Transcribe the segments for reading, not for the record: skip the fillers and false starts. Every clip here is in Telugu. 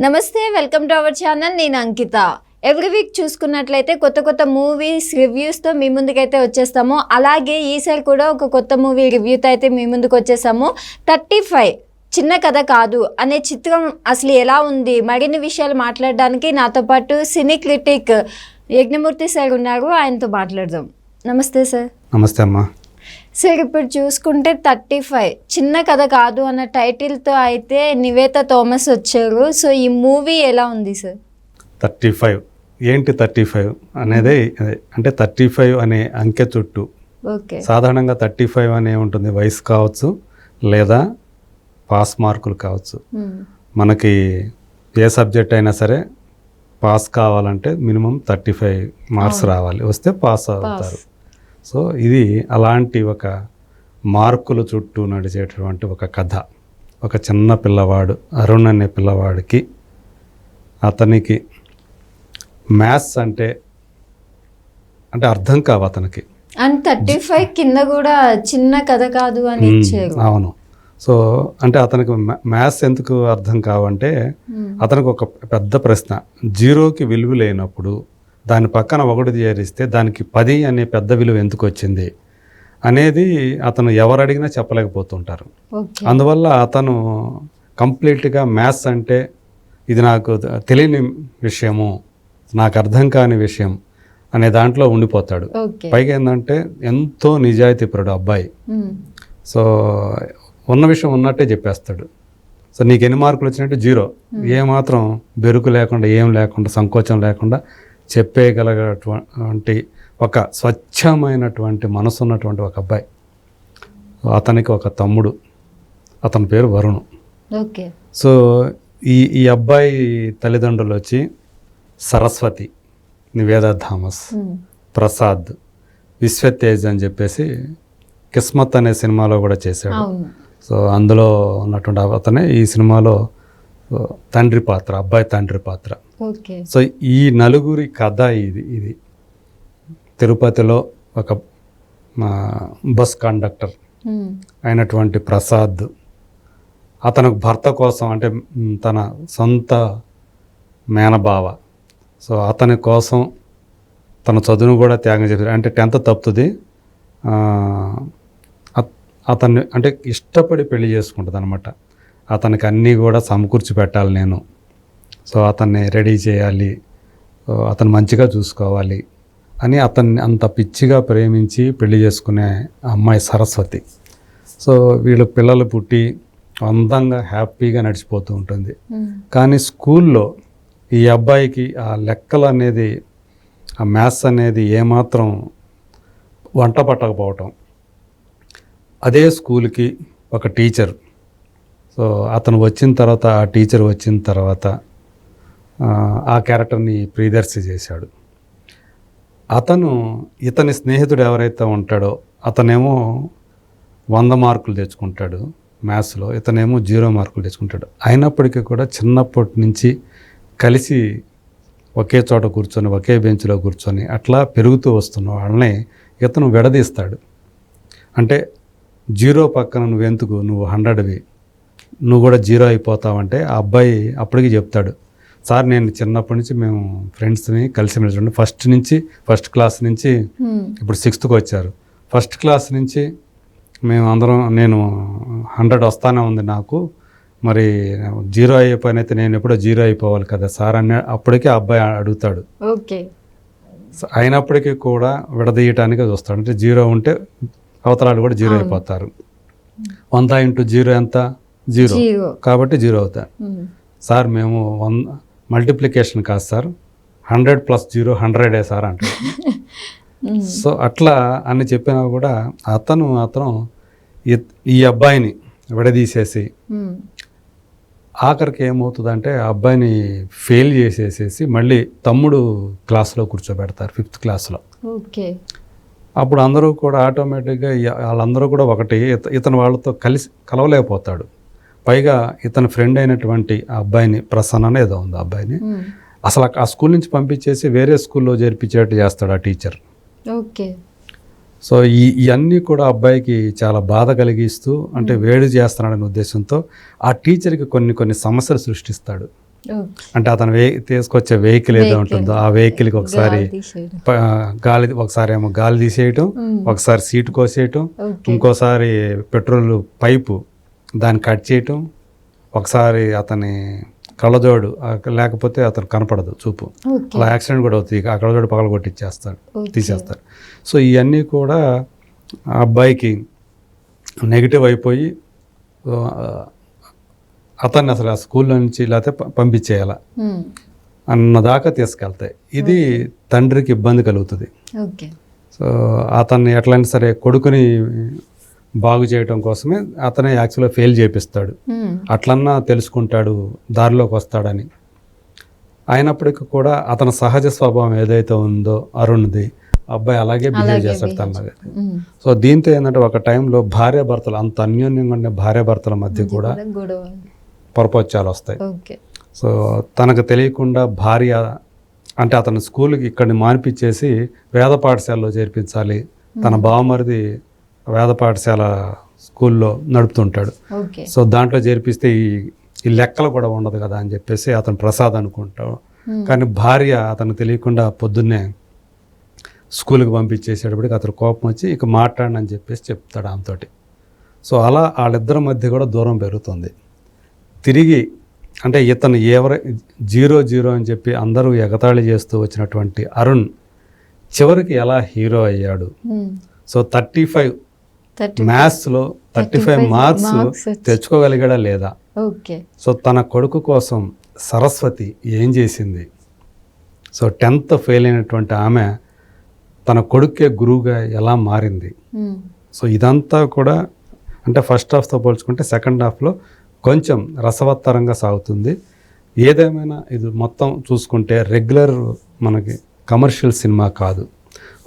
నమస్తే, వెల్కమ్ టు అవర్ ఛానల్. నేను అంకిత. ఎవ్రీ వీక్ చూసుకున్నట్లయితే కొత్త కొత్త మూవీస్ రివ్యూస్తో మీ ముందుకైతే వచ్చేస్తాము. అలాగే ఈసారి కూడా ఒక కొత్త మూవీ రివ్యూతో అయితే మీ ముందుకు వచ్చేసాము. 35 చిన్న కథ కాదు అనే చిత్రం అసలు ఎలా ఉంది, మరిన్ని విషయాలు మాట్లాడడానికి నాతో పాటు సినీ క్రిటిక్ యజ్ఞమూర్తి సార్ ఉన్నారు. ఆయనతో మాట్లాడదాం. నమస్తే సార్. నమస్తే అమ్మా. సార్, ఇప్పుడు చూసుకుంటే 35 చిన్న కథ కాదు అన్న టైటిల్తో అయితే నివేత థామస్ వచ్చారు. సో ఈ మూవీ ఎలా ఉంది సార్? 35 ఏంటి 35 అనేది, అంటే 35 అనే అంకె చుట్టూ సాధారణంగా 35 అనే ఉంటుంది. వయసు కావచ్చు లేదా పాస్ మార్కులు కావచ్చు. మనకి ఏ సబ్జెక్ట్ అయినా సరే పాస్ కావాలంటే మినిమం 35 మార్క్స్ రావాలి, వస్తే పాస్ అవుతారు. సో ఇది అలాంటి ఒక మార్కుల చుట్టూ నడిచేటటువంటి ఒక కథ. ఒక చిన్న పిల్లవాడు, అరుణ్ అనే పిల్లవాడికి, అతనికి మ్యాథ్స్ అంటే అర్థం కావు అతనికి. అండ్ 35 కింద కూడా చిన్న కథ కాదు అని ఇచ్చారు. అవును. సో అంటే అతనికి మ్యాథ్స్ ఎందుకు అర్థం కావంటే, అతనికి ఒక పెద్ద ప్రశ్న, జీరోకి విలువ లేనప్పుడు దాని పక్కన 1 చేరిస్తే దానికి 10 అనే పెద్ద విలువ ఎందుకు వచ్చింది అనేది అతను ఎవరు అడిగినా చెప్పలేకపోతుంటారు. అందువల్ల అతను కంప్లీట్గా మ్యాథ్స్ అంటే ఇది నాకు తెలియని విషయము, నాకు అర్థం కాని విషయం అనే దాంట్లో ఉండిపోతాడు. పైగా ఏంటంటే ఎంతో నిజాయితీపరుడు అబ్బాయి. సో ఉన్న విషయం ఉన్నట్టే చెప్పేస్తాడు. సో నీకు ఎన్ని మార్కులు వచ్చినట్టు 0, ఏమాత్రం బెరుకు లేకుండా, ఏం లేకుండా, సంకోచం లేకుండా చెప్పేయగలిగేటువంటి ఒక స్వచ్ఛమైనటువంటి మనసు ఉన్నటువంటి ఒక అబ్బాయి. అతనికి ఒక తమ్ముడు, అతని పేరు వరుణ్. సో ఈ అబ్బాయి తల్లిదండ్రులు వచ్చి సరస్వతి, నివేద థామస్, ప్రసాద్, విశ్వతేజ్ అని చెప్పేసి కిస్మత్ అనే సినిమాలో కూడా చేశాడు. సో అందులో ఉన్నటువంటి అతనే ఈ సినిమాలో తండ్రి పాత్ర, అబ్బాయి తండ్రి పాత్ర. సో ఈ నలుగురి కథ ఇది. తిరుపతిలో ఒక బస్ కండక్టర్ అయినటువంటి ప్రసాద్, అతను భర్త కోసం, అంటే తన సొంత మేనబావ, సో అతని కోసం తన చదువును కూడా త్యాగం చేశారు. అంటే 10th తప్పుతుంది, అతన్ని అంటే ఇష్టపడి పెళ్లి చేసుకుంటుంది అనమాట. అతనికి అన్నీ కూడా సమకూర్చి పెట్టాలి నేను, సో అతన్ని రెడీ చేయాలి, అతను మంచిగా చూసుకోవాలి అని అతన్ని అంత పిచ్చిగా ప్రేమించి పెళ్లి చేసుకునే అమ్మాయి సరస్వతి. సో వీళ్ళు పిల్లలు పుట్టి అందంగా హ్యాపీగా నడిచిపోతూ ఉంటుంది. కానీ స్కూల్లో ఈ అబ్బాయికి ఆ లెక్కలు అనేది, ఆ మ్యాథ్స్ అనేది ఏమాత్రం వంట పట్టకపోవటం. అదే స్కూల్కి ఒక టీచర్, సో అతను వచ్చిన తర్వాత, ఆ టీచర్ వచ్చిన తర్వాత ఆ క్యారెక్టర్ని ప్రియదర్శి చేశాడు. ఇతని స్నేహితుడు ఎవరైతే ఉంటాడో అతనేమో 100 మార్కులు తెచ్చుకుంటాడు మ్యాథ్స్లో, ఇతనేమో 0 మార్కులు తెచ్చుకుంటాడు. అయినప్పటికీ కూడా చిన్నప్పటి నుంచి కలిసి ఒకే చోట కూర్చొని, ఒకే బెంచ్లో కూర్చొని అట్లా పెరుగుతూ వస్తున్న వాళ్ళని ఇతను విడదీస్తాడు. అంటే 0 పక్కన నువ్వెందుకు, నువ్వు 100వి, నువ్వు కూడా 0 అయిపోతావంటే ఆ అబ్బాయి అప్పటికి చెప్తాడు, సార్ నేను చిన్నప్పటి నుంచి మేము ఫ్రెండ్స్ని కలిసి మెలిసి ఫస్ట్ క్లాస్ నుంచి ఇప్పుడు 6th వచ్చారు. ఫస్ట్ క్లాస్ నుంచి మేము అందరం, నేను 100 వస్తానే ఉంది నాకు, మరి 0 అయిపోయినైతే నేను ఎప్పుడో 0 అయిపోవాలి కదా సార్ అని అప్పటికే ఆ అబ్బాయి అడుగుతాడు. అయినప్పటికీ కూడా విడదీయటానికి చూస్తాడు. అంటే 0 ఉంటే అవతలాలు కూడా 0 అయిపోతారు. 100 × 0 ఎంత? 0, కాబట్టి 0 అవుతారు. సార్ మేము మల్టిప్లికేషన్ కాదు సార్, 100 + 0 100 సార్ అంటాడు. సో అట్లా అని చెప్పినా కూడా అతను ఈ అబ్బాయిని విడదీసేసి ఆఖరికి ఏమవుతుందంటే ఆ అబ్బాయిని ఫెయిల్ చేసేసేసి మళ్ళీ తమ్ముడు క్లాస్లో కూర్చోబెడతారు, 5th క్లాస్లో. అప్పుడు అందరూ కూడా ఆటోమేటిక్గా వాళ్ళందరూ కూడా ఒకటి, ఇతను వాళ్ళతో కలవలేకపోతాడు. పైగా ఇతని ఫ్రెండ్ అయినటువంటి ఆ అబ్బాయిని, ప్రసన్న ఏదో ఉంది ఆ అబ్బాయిని, అసలు ఆ స్కూల్ నుంచి పంపించేసి వేరే స్కూల్లో చేర్పించేట్టు చేస్తాడు ఆ టీచర్. సో ఇవన్నీ కూడా అబ్బాయికి చాలా బాధ కలిగిస్తూ, అంటే వేడి చేస్తున్నాడనే ఉద్దేశంతో ఆ టీచర్కి కొన్ని సమస్యలు సృష్టిస్తాడు. అంటే అతను తీసుకొచ్చే వెహికల్ ఏదో ఉంటుందో ఆ వెహికల్కి ఒకసారి గాలి, ఒకసారి ఏమో గాలి తీసేయటం, ఒకసారి సీటు కోసేయటం, ఇంకోసారి పెట్రోల్ పైపు దాన్ని కట్ చేయటం, ఒకసారి అతని కళ్ళజోడు లేకపోతే అతను కనపడదు చూపు, అలా యాక్సిడెంట్ కూడా అవుతుంది, ఆ కళ్ళజోడు పగల కొట్టిచ్చేస్తాడు, తీసేస్తాడు. సో ఇవన్నీ కూడా ఆ అబ్బాయికి నెగిటివ్ అయిపోయి అతన్ని అసలు ఆ స్కూల్లో నుంచి లేకపోతే పంపించేయాల అన్నదాకా తీసుకెళ్తాయి. ఇది తండ్రికి ఇబ్బంది కలుగుతుంది. సో అతన్ని ఎట్లయినా సరే కొడుకుని బాగు చేయడం కోసమే అతనే యాక్చువల్గా ఫెయిల్ చేపిస్తాడు. అట్లన్నా తెలుసుకుంటాడు, దారిలోకి వస్తాడని. అయినప్పటికీ కూడా అతని సహజ స్వభావం ఏదైతే ఉందో అరుణ్ది, అబ్బాయి అలాగే బిహేవ్ చేస్తాడు తనలాగా. సో దీంతో ఏంటంటే ఒక టైంలో భార్యాభర్తలు, అంత అన్యోన్యంగా ఉండే భార్యాభర్తల మధ్య కూడా పొరపచ్చాలు వస్తాయి. సో తనకు తెలియకుండా భార్య అంటే అతను స్కూల్కి ఇక్కడిని మానిపించేసి వేద పాఠశాలలో చేర్పించాలి, తన బావమరిది వేద పాఠశాల స్కూల్లో నడుపుతుంటాడు. సో దాంట్లో చేర్పిస్తే ఈ లెక్కలు కూడా ఉండదు కదా అని చెప్పేసి అతను ప్రసాద్ అనుకుంటాడు. కానీ భార్య అతను తెలియకుండా పొద్దున్నే స్కూల్కి పంపించేసేటప్పటికి అతను కోపం వచ్చి ఇక మాట్లాడనని చెప్పేసి చెప్తాడు ఆమెతోటి. సో అలా వాళ్ళిద్దరి మధ్య కూడా దూరం పెరుగుతుంది. తిరిగి అంటే ఇతను 0-0 అని చెప్పి అందరూ ఎగతాళి చేస్తూ వచ్చినటువంటి అరుణ్ చివరికి ఎలా హీరో అయ్యాడు. సో 35 మ్యాథ్స్లో 35 మార్క్స్ తెచ్చుకోగలిగాడా లేదా. సో తన కొడుకు కోసం సరస్వతి ఏం చేసింది. సో 10th ఫెయిల్ అయినటువంటి ఆమె తన కొడుకే గురువుగా ఎలా మారింది. సో ఇదంతా కూడా అంటే ఫస్ట్ హాఫ్తో పోల్చుకుంటే సెకండ్ హాఫ్లో కొంచెం రసవత్తరంగా సాగుతుంది. ఏదేమైనా ఇది మొత్తం చూసుకుంటే రెగ్యులర్ మనకి కమర్షియల్ సినిమా కాదు,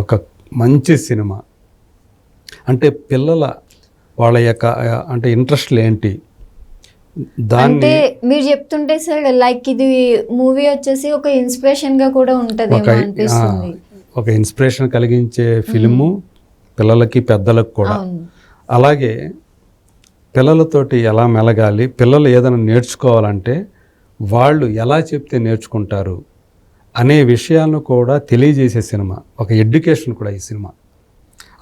ఒక మంచి సినిమా. అంటే పిల్లల వాళ్ళ యొక్క అంటే ఇంట్రెస్ట్లు ఏంటి దాన్ని మీరు చెప్తుంటే సార్ లైక్ ఇది మూవీ వచ్చేసి ఒక ఇన్స్పిరేషన్ గా కూడా ఉంటది, ఒక ఇన్స్పిరేషన్ కలిగించే ఫిల్ము పిల్లలకి పెద్దలకు కూడా. అలాగే పిల్లలతోటి ఎలా మెలగాలి, పిల్లలు ఏదైనా నేర్చుకోవాలంటే వాళ్ళు ఎలా చెప్తే నేర్చుకుంటారు అనే విషయాలను కూడా తెలియజేసే సినిమా, ఒక ఎడ్యుకేషన్ కూడా ఈ సినిమా.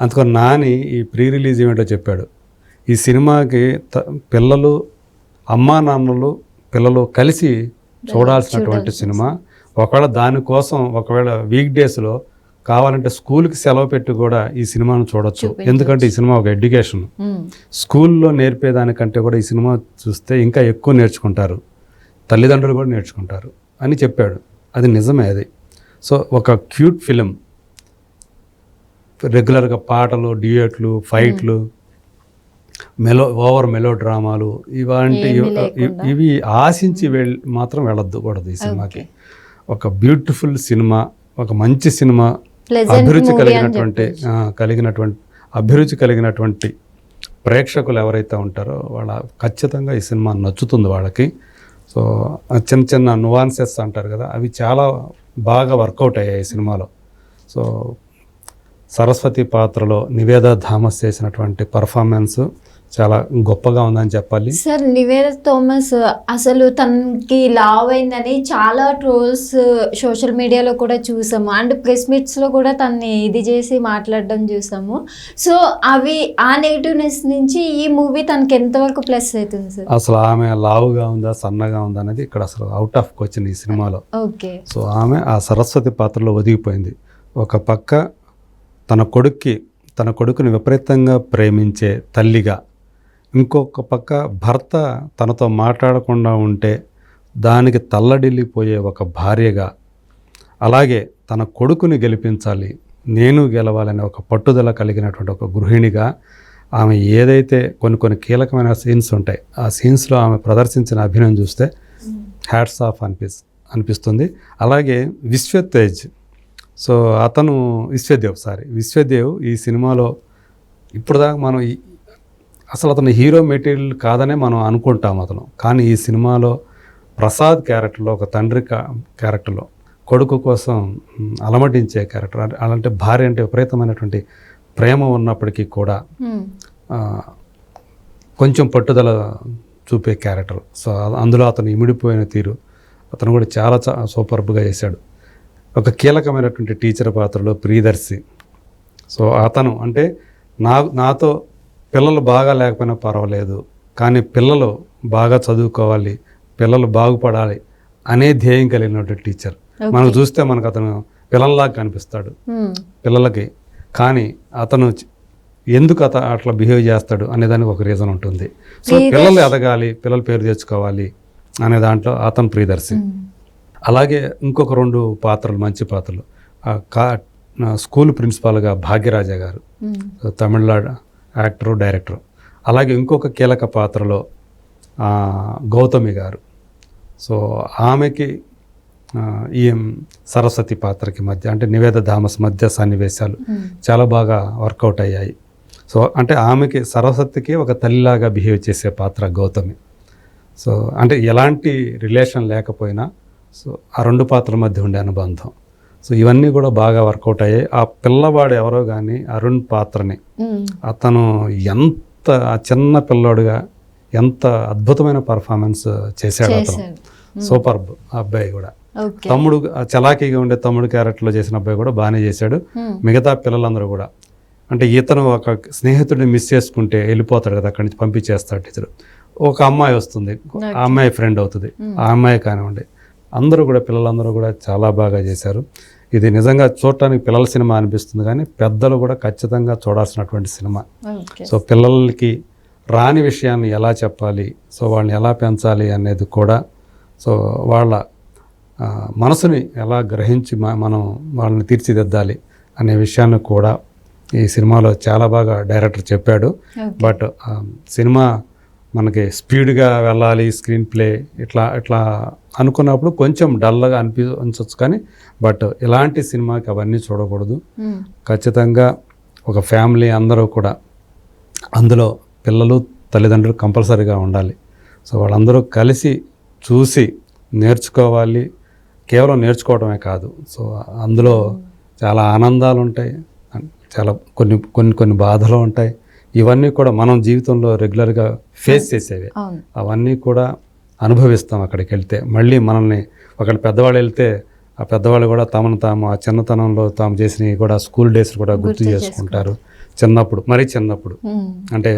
అందుకని నాని ఈ ప్రీ రిలీజ్ ఈవెంట్లో చెప్పాడు, ఈ సినిమాకి పిల్లలు, అమ్మా నాన్నలు, పిల్లలు కలిసి చూడాల్సినటువంటి సినిమా. ఒకవేళ దానికోసం ఒకవేళ వీక్ డేస్లో కావాలంటే స్కూల్కి సెలవు పెట్టి కూడా ఈ సినిమాను చూడొచ్చు. ఎందుకంటే ఈ సినిమా ఒక ఎడ్యుకేషన్. స్కూల్లో నేర్పేదానికంటే కూడా ఈ సినిమా చూస్తే ఇంకా ఎక్కువ నేర్చుకుంటారు, తల్లిదండ్రులు కూడా నేర్చుకుంటారు అని చెప్పాడు. అది నిజమే అది. సో ఒక క్యూట్ ఫిలిం, రెగ్యులర్గా పాటలు, డ్యూయట్లు, ఫైట్లు, ఓవర్ మెలో డ్రామాలు ఇవి ఆశించి మాత్రం వెళ్ళొద్దు కూడదు ఈ సినిమాకి. ఒక బ్యూటిఫుల్ సినిమా, ఒక మంచి సినిమా, అభిరుచి కలిగినటువంటి ప్రేక్షకులు ఎవరైతే ఉంటారో వాళ్ళ ఖచ్చితంగా ఈ సినిమా నచ్చుతుంది వాళ్ళకి. సో చిన్న చిన్న నువాన్సెస్ అంటారు కదా, అవి చాలా బాగా వర్కౌట్ అయ్యాయి ఈ సినిమాలో. సో సరస్వతి పాత్రలో నివేదా థామస్ చేసినటువంటి పర్ఫార్మెన్స్ చాలా గొప్పగా ఉందని చెప్పాలి. సార్ నివేదా థామస్ అసలు తనకి లావ్ అయిందని చాలా ట్రోల్స్ సోషల్ మీడియాలో కూడా చూసాము, అండ్ ప్రెస్ మీట్స్లో కూడా తనని ఇది చేసి మాట్లాడడం చూసాము. సో అవి ఆ నెగిటివ్నెస్ నుంచి ఈ మూవీ తనకి ఎంతవరకు ప్లస్ అవుతుంది సార్? అసలు ఆమె లావుగా ఉందా సన్నగా ఉందా అనేది ఇక్కడ అసలు అవుట్ ఆఫ్ క్వశ్చన్ ఈ సినిమాలో. ఓకే. సో ఆమె ఆ సరస్వతి పాత్రలో ఒదిగిపోయింది. ఒక పక్క తన కొడుకుని విపరీతంగా ప్రేమించే తల్లిగా, ఇంకొక పక్క భర్త తనతో మాట్లాడకుండా ఉంటే దానికి తల్లడిల్లిపోయే ఒక భార్యగా, అలాగే తన కొడుకుని గెలిపించాలి, నేను గెలవాలనే ఒక పట్టుదల కలిగినటువంటి ఒక గృహిణిగా ఆమె ఏదైతే కొన్ని కీలకమైన సీన్స్ ఉంటాయి, ఆ సీన్స్లో ఆమె ప్రదర్శించిన అభినయం చూస్తే హ్యాట్స్ ఆఫ్ అనిపిస్తుంది. అలాగే విశ్వతేజ్, సో అతను విశ్వదేవ్ ఈ సినిమాలో ఇప్పుడు దాకా మనం అసలు అతను హీరో మెటీరియల్ కాదనే మనం అనుకుంటాం అతను. కానీ ఈ సినిమాలో ప్రసాద్ క్యారెక్టర్లో, ఒక తండ్రి క్యారెక్టర్లో, కొడుకు కోసం అలమటించే క్యారెక్టర్, అలాంటి భార్య అంటే విపరీతమైనటువంటి ప్రేమ ఉన్నప్పటికీ కూడా కొంచెం పట్టుదల చూపే క్యారెక్టర్. సో అందులో అతను ఇమిడిపోయిన తీరు, అతను కూడా చాలా సూపర్బ్గా చేశాడు. ఒక కీలకమైనటువంటి టీచర్ పాత్రలో ప్రియదర్శి. సో అతను అంటే నాతో పిల్లలు బాగా లేకపోయినా పర్వాలేదు, కానీ పిల్లలు బాగా చదువుకోవాలి, పిల్లలు బాగుపడాలి అనే ధ్యేయం కలిగినటువంటి టీచర్. మనం చూస్తే మనకు అతను పిల్లల్లాగా కనిపిస్తాడు పిల్లలకి, కానీ అతను ఎందుకు అట్లా బిహేవ్ చేస్తాడు అనేదానికి ఒక రీజన్ ఉంటుంది. సో పిల్లలు ఎదగాలి, పిల్లల పేరు తెచ్చుకోవాలి అనే దాంట్లో అతను ప్రియదర్శి. అలాగే ఇంకొక 2 పాత్రలు, మంచి పాత్రలు, స్కూల్ ప్రిన్సిపాల్గా భాగ్యరాజా గారు, తమిళనాడు యాక్టరు, డైరెక్టరు. అలాగే ఇంకొక కీలక పాత్రలో గౌతమి గారు. సో ఆమెకి ఈ సరస్వతి పాత్రకి మధ్య అంటే నివేద థామస్ మధ్య సన్నివేశాలు చాలా బాగా వర్కౌట్ అయ్యాయి. సో అంటే ఆమెకి సరస్వతికి ఒక తల్లిలాగా బిహేవ్ చేసే పాత్ర గౌతమి. సో అంటే ఎలాంటి రిలేషన్ లేకపోయినా సో ఆ 2 పాత్రల మధ్య ఉండే అనుబంధం, సో ఇవన్నీ కూడా బాగా వర్కౌట్ అయ్యాయి. ఆ పిల్లవాడు ఎవరో కానీ అరుణ్ పాత్రని అతను ఎంత చిన్న పిల్లోడుగా ఎంత అద్భుతమైన పర్ఫార్మెన్స్ చేశాడు అతను. సూపర్బ్. ఆ అబ్బాయి కూడా తమ్ముడు చలాకీగా ఉండే తమ్ముడు క్యారెక్టర్లో చేసిన అబ్బాయి కూడా బాగానే చేశాడు. మిగతా పిల్లలందరూ కూడా అంటే ఇతను ఒక స్నేహితుడిని మిస్ చేసుకుంటే వెళ్ళిపోతాడు కదా, అక్కడి నుంచి పంపించేస్తాడు టీచర్. ఒక అమ్మాయి వస్తుంది, ఆ అమ్మాయి ఫ్రెండ్ అవుతుంది, ఆ అమ్మాయి కానివ్వండి, అందరూ కూడా పిల్లలందరూ కూడా చాలా బాగా చేశారు. ఇది నిజంగా చూడటానికి పిల్లల సినిమా అనిపిస్తుంది, కానీ పెద్దలు కూడా ఖచ్చితంగా చూడాల్సినటువంటి సినిమా. సో పిల్లలకి రాని విషయాన్ని ఎలా చెప్పాలి, సో వాళ్ళని ఎలా పెంచాలి అనేది కూడా, సో వాళ్ళ మనసుని ఎలా గ్రహించి మనం వాళ్ళని తీర్చిదిద్దాలి అనే విషయాన్ని కూడా ఈ సినిమాలో చాలా బాగా డైరెక్టర్ చెప్పాడు. బట్ సినిమా మనకి స్పీడ్గా వెళ్ళాలి, స్క్రీన్ ప్లే ఇట్లా అనుకున్నప్పుడు కొంచెం డల్గా అనిపించవచ్చు, కానీ బట్ ఇలాంటి సినిమాకి అవన్నీ చూడకూడదు. ఖచ్చితంగా ఒక ఫ్యామిలీ అందరూ కూడా అందులో పిల్లలు తల్లిదండ్రులు కంపల్సరీగా ఉండాలి. సో వాళ్ళందరూ కలిసి చూసి నేర్చుకోవాలి. కేవలం నేర్చుకోవడమే కాదు, సో అందులో చాలా ఆనందాలు ఉంటాయి, చాలా కొన్ని బాధలు ఉంటాయి. ఇవన్నీ కూడా మనం జీవితంలో రెగ్యులర్గా ఫేస్ చేసేవి. అవన్నీ కూడా అనుభవిస్తాం అక్కడికి వెళ్తే. మళ్ళీ మనల్ని ఒకళ్ళు పెద్దవాళ్ళు వెళ్తే ఆ పెద్దవాళ్ళు కూడా తాము ఆ చిన్నతనంలో తాము చేసినవి కూడా స్కూల్ డేస్ కూడా గుర్తు చేసుకుంటారు. మరీ చిన్నప్పుడు అంటే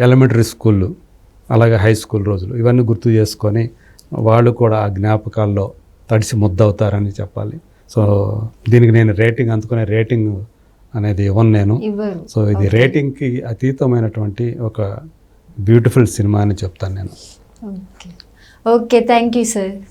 ఎలిమెంటరీ స్కూళ్ళు, అలాగే హై స్కూల్ రోజులు, ఇవన్నీ గుర్తు చేసుకొని వాళ్ళు కూడా ఆ జ్ఞాపకాల్లో తడిసి ముద్దవుతారని చెప్పాలి. సో దీనికి నేను అందుకునే రేటింగ్ అనేది ఇవ్వను నేను. సో ఇది రేటింగ్కి అతీతమైనటువంటి ఒక బ్యూటిఫుల్ సినిమా అని చెప్తాను నేను. Okay, thank you sir.